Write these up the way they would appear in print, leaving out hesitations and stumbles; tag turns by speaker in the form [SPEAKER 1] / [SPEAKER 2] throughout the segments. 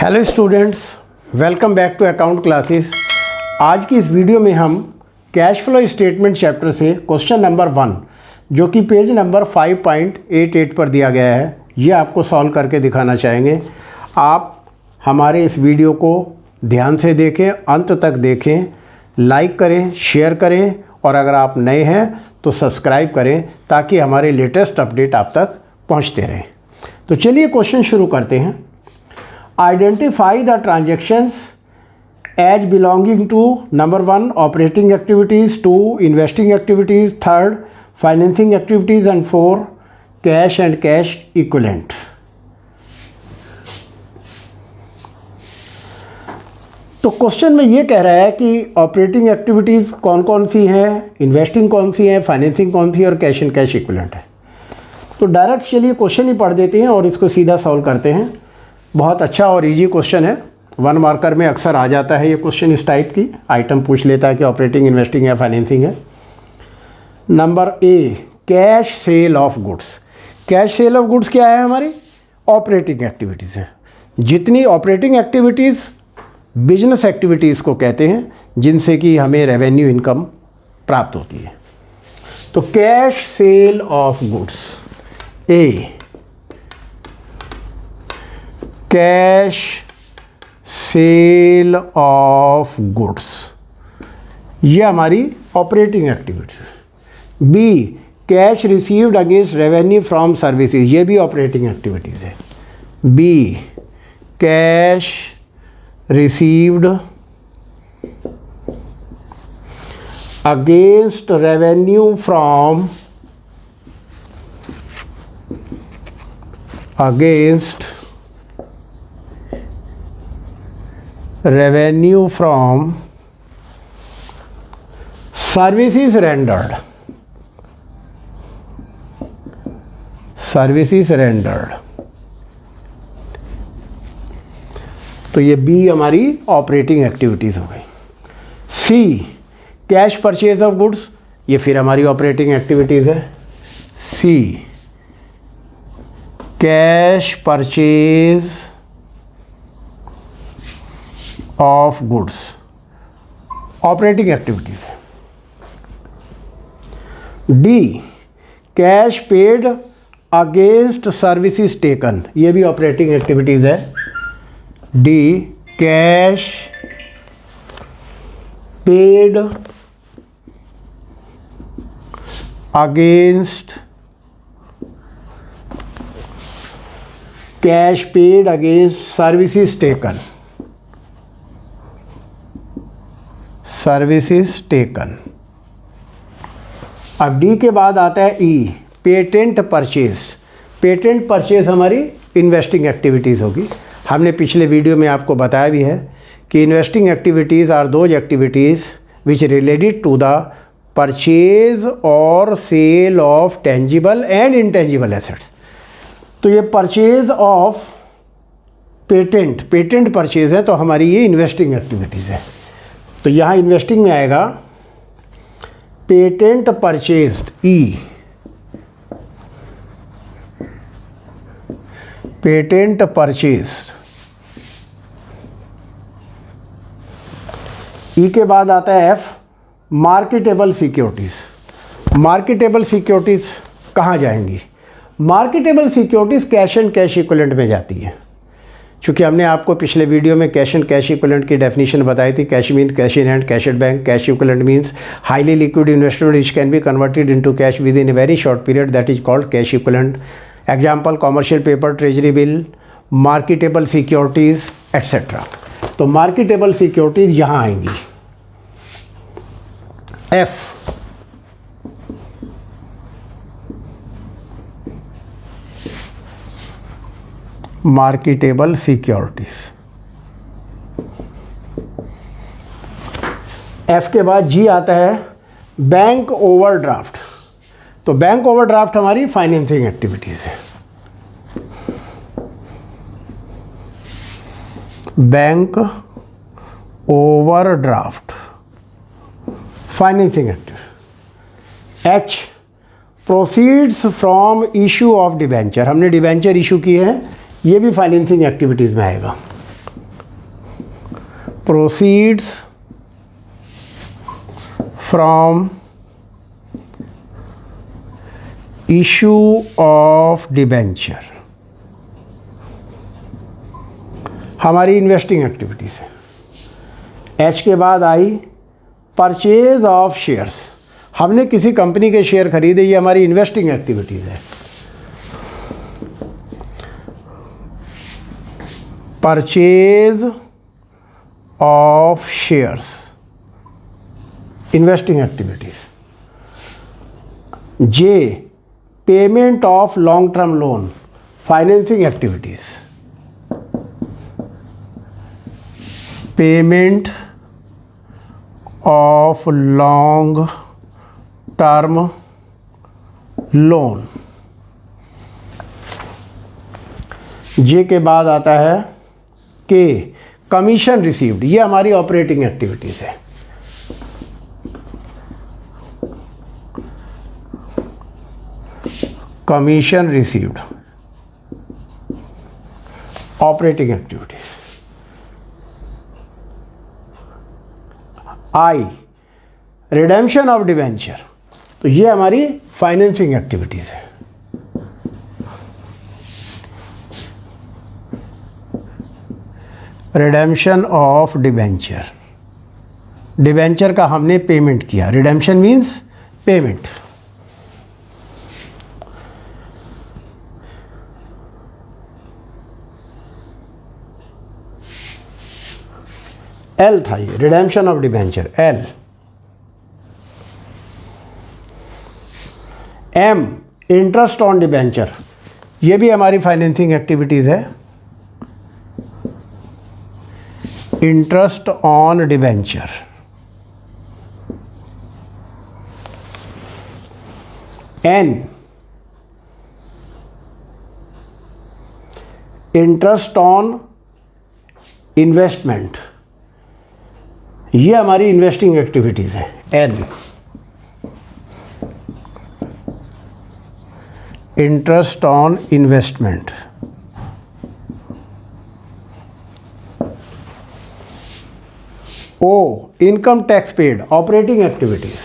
[SPEAKER 1] Hello students, welcome back to account classes. आज की इस वीडियो में हम कैश फ्लो स्टेटमेंट चैप्टर से क्वेश्चन नंबर 1 जो कि पेज नंबर 5.88 पर दिया गया है, ये आपको सॉल्व करके दिखाना चाहेंगे। आप हमारे इस वीडियो को ध्यान से देखें, अंत तक देखें, लाइक करें, शेयर करें और अगर आप नए हैं तो सब्सक्राइब करें ताकि हमारे लेटेस्ट अपडेट आप तक पहुंचते रहें। तो चलिए क्वेश्चन शुरू करते हैं। Identify the transactions as belonging to number 1 operating activities, 2 investing activities, 3rd financing activities and 4 cash and cash equivalent। तो क्वेश्चन में ये कह रहा है कि ऑपरेटिंग एक्टिविटीज़ कौन कौन सी हैं, इन्वेस्टिंग कौन सी है, फाइनेंसिंग कौन सी है और कैश एंड कैश इक्विवेलेंट है। तो डायरेक्ट चलिए क्वेश्चन ही पढ़ देते हैं और इसको सीधा सॉल्व करते हैं। बहुत अच्छा और इजी क्वेश्चन है, 1 मार्कर में अक्सर आ जाता है ये क्वेश्चन। इस टाइप की आइटम पूछ लेता है कि ऑपरेटिंग, इन्वेस्टिंग या फाइनेंसिंग है। Number A, cash sale of goods. Cash sale of goods क्या है? हमारी ऑपरेटिंग एक्टिविटीज़ है। जितनी ऑपरेटिंग एक्टिविटीज़ बिजनेस एक्टिविटीज़ को कहते हैं जिनसे कि हमें रेवेन्यू इनकम प्राप्त होती है। तो cash sale of goods, A cash sale of goods, ये हमारी operating activities. B, cash received against revenue from services, ये भी ऑपरेटिंग एक्टिविटीज है। B, cash received against revenue from revenue from services rendered, तो ये बी हमारी operating activities हो गई। C, cash purchase of goods, ये फिर हमारी ऑपरेटिंग एक्टिविटीज़ है। C, cash purchase of goods, operating activities है। D, cash paid against services taken, ये भी ऑपरेटिंग एक्टिविटीज है। D, cash paid against services taken. अब डी के बाद आता है E, patent purchase. Patent purchase हमारी इन्वेस्टिंग एक्टिविटीज़ होगी। हमने पिछले वीडियो में आपको बताया भी है कि investing activities are those activities which related to the purchase और sale of tangible and intangible assets. तो ये परचेज ऑफ पेटेंट परचेज है, तो हमारी ये इन्वेस्टिंग एक्टिविटीज़ है। तो यहाँ इन्वेस्टिंग में आएगा पेटेंट परचेज्ड, ई, पेटेंट परचेज्ड। ई के बाद आता है F, marketable securities. Marketable securities कहाँ जाएंगी? Marketable securities cash and cash equivalent में जाती है। चूँकि हमने आपको पिछले वीडियो में कैश एंड कैश इक्विवेलेंट की डेफिनेशन बताई थी। Cash means cash in hand, cash at bank. Cash equivalent means highly liquid investment which can be converted into cash with in a very short period, that is called cash equivalent. Example, commercial paper, treasury bill, marketable securities etcetera. तो marketable securities यहाँ आएंगी। F, marketable securities. F के बाद जी आता है bank overdraft. तो bank overdraft हमारी financing activities है। Bank overdraft financing activity. H, proceeds from issue of debenture. हमने डिबेंचर इशू किए हैं, ये भी फाइनेंसिंग एक्टिविटीज़ में आएगा। Proceeds from issue of debenture हमारी इन्वेस्टिंग एक्टिविटीज़ है। एच के बाद आई परचेज ऑफ शेयर्स, हमने किसी कंपनी के शेयर खरीदे, ये हमारी इन्वेस्टिंग एक्टिविटीज़ है। Purchase of shares investing activities. J payment of long term loan financing activities. Payment of long term loan. J के बाद आता है के कमीशन रिसीव्ड, ये हमारी ऑपरेटिंग एक्टिविटीज़ है। Commission received operating activities. I redemption of debenture, तो ये हमारी फाइनेंसिंग एक्टिविटीज़ है। रिडेम्पशन ऑफ डिबेंचर, डिबेंचर का हमने पेमेंट किया, रिडेम्पशन मीन्स पेमेंट। एल था ये redemption of debenture, L. M interest on debenture, ये भी हमारी फाइनेंसिंग एक्टिविटीज़ है। Interest on debenture. N interest on investment, ये हमारी इन्वेस्टिंग एक्टिविटीज़ है। N interest on investment. O income tax paid operating activities.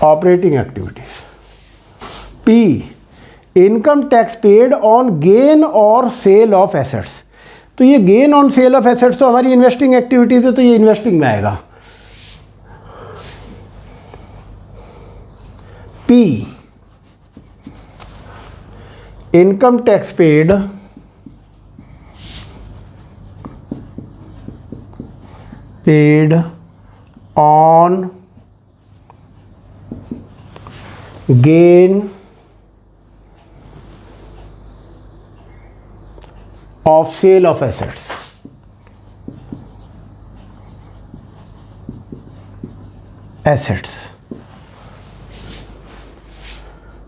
[SPEAKER 1] Operating activities. P income tax paid on gain और sale of assets, तो ये gain on sale of assets तो हमारी investing activities है, तो ये इन्वेस्टिंग में आएगा। P income tax paid on gain of sale of assets.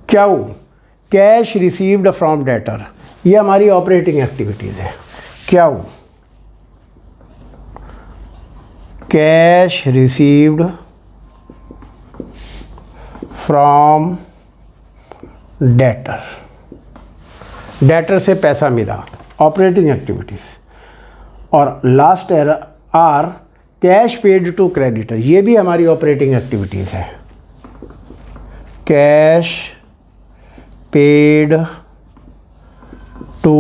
[SPEAKER 1] Q cash received from debtor, ये हमारी ऑपरेटिंग एक्टिविटीज है। Q cash received from debtor, debtor से पैसा मिला, ऑपरेटिंग एक्टिविटीज। और last R cash paid to creditor, ये भी हमारी ऑपरेटिंग एक्टिविटीज है। कैश पेड टू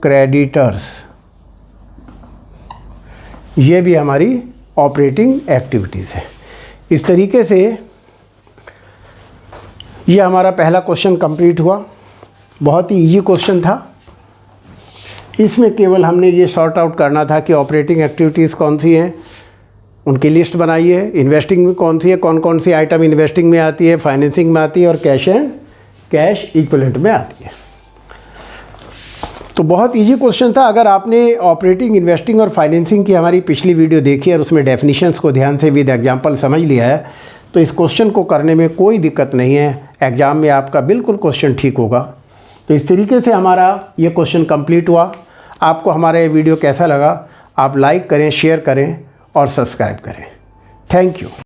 [SPEAKER 1] क्रेडिटर्स, ये भी हमारी ऑपरेटिंग एक्टिविटीज़ है। इस तरीके से ये हमारा पहला क्वेश्चन कंप्लीट हुआ। बहुत ही इजी क्वेश्चन था। इसमें केवल हमने ये सॉर्ट आउट करना था कि ऑपरेटिंग एक्टिविटीज़ कौन सी हैं, उनकी लिस्ट बनाइए। इन्वेस्टिंग में कौन सी है, कौन कौन सी आइटम इन्वेस्टिंग में आती है, फाइनेंसिंग में आती है और कैश इक्विवेलेंट में आती है। तो बहुत इजी क्वेश्चन था। अगर आपने ऑपरेटिंग, इन्वेस्टिंग और फाइनेंसिंग की हमारी पिछली वीडियो देखी और उसमें डेफिनेशंस को ध्यान से विद एग्जांपल समझ लिया है तो इस क्वेश्चन को करने में कोई दिक्कत नहीं है। एग्ज़ाम में आपका बिल्कुल क्वेश्चन ठीक होगा। तो इस तरीके से हमारा ये क्वेश्चन कंप्लीट हुआ। आपको हमारा ये वीडियो कैसा लगा, आप लाइक करें, शेयर करें और सब्सक्राइब करें। Thank you.